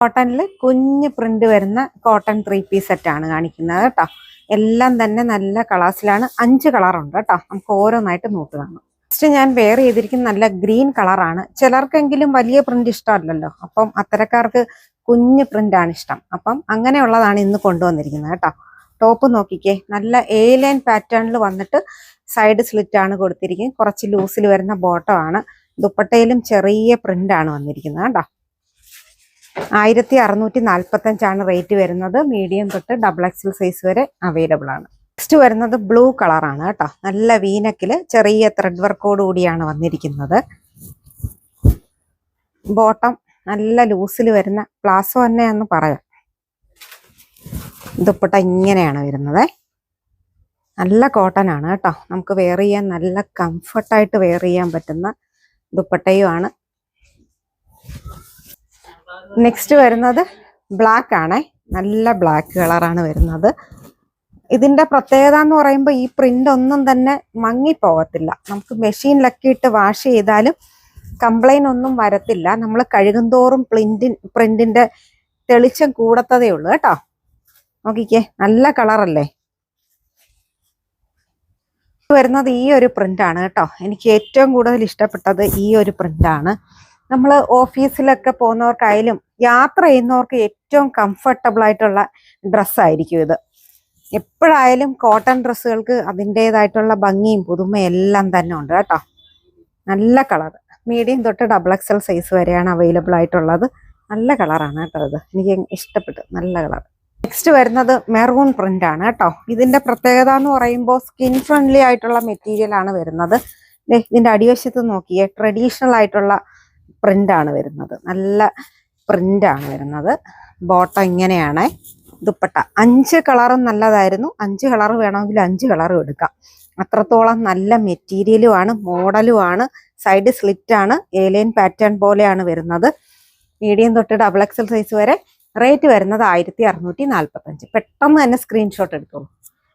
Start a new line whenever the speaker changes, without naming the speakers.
കോട്ടണിൽ കുഞ്ഞ് പ്രിന്റ് വരുന്ന കോട്ടൺ 3 പീസ് സെറ്റാണ് കാണിക്കുന്നത് കേട്ടോ. എല്ലാം തന്നെ നല്ല കളേഴ്സിലാണ്. 5 കളറുണ്ട് കേട്ടോ. നമുക്ക് ഓരോന്നായിട്ട് നോട്ട് കാണാം. ഫസ്റ്റ് ഞാൻ വെയർ ചെയ്തിരിക്കുന്ന നല്ല ഗ്രീൻ കളറാണ്. ചിലർക്കെങ്കിലും വലിയ പ്രിന്റ് ഇഷ്ടമല്ലല്ലോ, അപ്പം അത്തരക്കാർക്ക് കുഞ്ഞ് പ്രിന്റ് ആണ് ഇഷ്ടം. അപ്പം അങ്ങനെയുള്ളതാണ് ഇന്ന് കൊണ്ടുവന്നിരിക്കുന്നത് കേട്ടോ. ടോപ്പ് നോക്കിക്കേ, നല്ല എ ലൈൻ പാറ്റേണിൽ വന്നിട്ട് സൈഡ് സ്ലിറ്റ് ആണ് കൊടുത്തിരിക്കുന്നത്. കുറച്ച് ലൂസിൽ വരുന്ന ബോട്ടം ആണ്. ദുപ്പട്ടയിലും ചെറിയ പ്രിന്റ് ആണ് വന്നിരിക്കുന്നത് കേട്ടോ. 1645 റേറ്റ് വരുന്നത്. മീഡിയം തൊട്ട് XXL സൈസ് വരെ അവൈലബിൾ ആണ്. നെക്സ്റ്റ് വരുന്നത് ബ്ലൂ കളറാണ് കേട്ടോ. നല്ല വീനക്കില് ചെറിയ ത്രെഡ് വർക്കോട് കൂടിയാണ് വന്നിരിക്കുന്നത്. ബോട്ടം നല്ല ലൂസിൽ വരുന്ന പ്ലാസോ തന്നെയാന്ന് പറയാം. ദുപ്പട്ട ഇങ്ങനെയാണ് വരുന്നത്. നല്ല കോട്ടൺ ആണ് കേട്ടോ. നമുക്ക് വെയർ ചെയ്യാൻ നല്ല കംഫർട്ടായിട്ട് വെയർ ചെയ്യാൻ പറ്റുന്ന ദുപ്പട്ടയും ആണ്. നെക്സ്റ്റ് വരുന്നത് ബ്ലാക്ക് ആണേ. നല്ല ബ്ലാക്ക് കളറാണ് വരുന്നത്. ഇതിന്റെ പ്രത്യേകത എന്ന് പറയുമ്പോൾ ഈ പ്രിന്റ് ഒന്നും തന്നെ മങ്ങിപ്പോകത്തില്ല. നമുക്ക് മെഷീനിലൊക്കെ ഇട്ട് വാഷ് ചെയ്താലും കംപ്ലൈന്റ് ഒന്നും വരത്തില്ല. നമ്മൾ കഴുകുന്തോറും പ്രിന്റിന്റെ തെളിച്ചം കൂടത്തതേ ഉള്ളൂ കേട്ടോ. നോക്കിക്കേ, നല്ല കളറല്ലേ. വരുന്നത് ഈ ഒരു പ്രിന്റ് ആണ് കേട്ടോ. എനിക്ക് ഏറ്റവും കൂടുതൽ ഇഷ്ടപ്പെട്ടത് ഈ ഒരു പ്രിന്റ് ആണ്. നമ്മൾ ഓഫീസിലൊക്കെ പോകുന്നവർക്കായാലും യാത്ര ചെയ്യുന്നവർക്ക് ഏറ്റവും കംഫർട്ടബിൾ ആയിട്ടുള്ള ഡ്രസ്സായിരിക്കും ഇത്. എപ്പോഴായാലും കോട്ടൺ ഡ്രസ്സുകൾക്ക് അതിൻ്റെതായിട്ടുള്ള ഭംഗിയും പുതുമയും എല്ലാം തന്നെ ഉണ്ട് കേട്ടോ. നല്ല കളർ. മീഡിയം തൊട്ട് XXL സൈസ് വരെയാണ് അവൈലബിൾ ആയിട്ടുള്ളത്. നല്ല കളറാണ് കേട്ടോ ഇത്. എനിക്ക് ഇഷ്ടപ്പെട്ടു. നല്ല കളർ. നെക്സ്റ്റ് വരുന്നത് മെറൂൺ പ്രിന്റ് ആണ് കേട്ടോ. ഇതിന്റെ പ്രത്യേകത എന്ന് പറയുമ്പോൾ സ്കിൻ ഫ്രണ്ട്ലി ആയിട്ടുള്ള മെറ്റീരിയൽ ആണ് വരുന്നത്. ഇതിന്റെ അടിവശത്ത് നോക്കിയേ, ട്രഡീഷണൽ ആയിട്ടുള്ള പ്രിന്റ് ആണ് വരുന്നത്. നല്ല പ്രിന്റ് ആണ് വരുന്നത്. ബോട്ടം ഇങ്ങനെയാണ്. ദുപ്പട്ട 5 കളറും നല്ലതായിരുന്നു. 5 കളർ വേണമെങ്കിൽ 5 കളറും എടുക്കാം. അത്രത്തോളം നല്ല മെറ്റീരിയലും ആണ്, മോഡലും ആണ്. സൈഡ് സ്ലിറ്റ് ആണ്. ഏലിയൻ പാറ്റേൺ പോലെയാണ് വരുന്നത്. മീഡിയം തൊട്ട് XXL സൈസ് വരെ. റേറ്റ് വരുന്നത് 1645. പെട്ടെന്ന് തന്നെ സ്ക്രീൻഷോട്ട് എടുത്തോളൂ.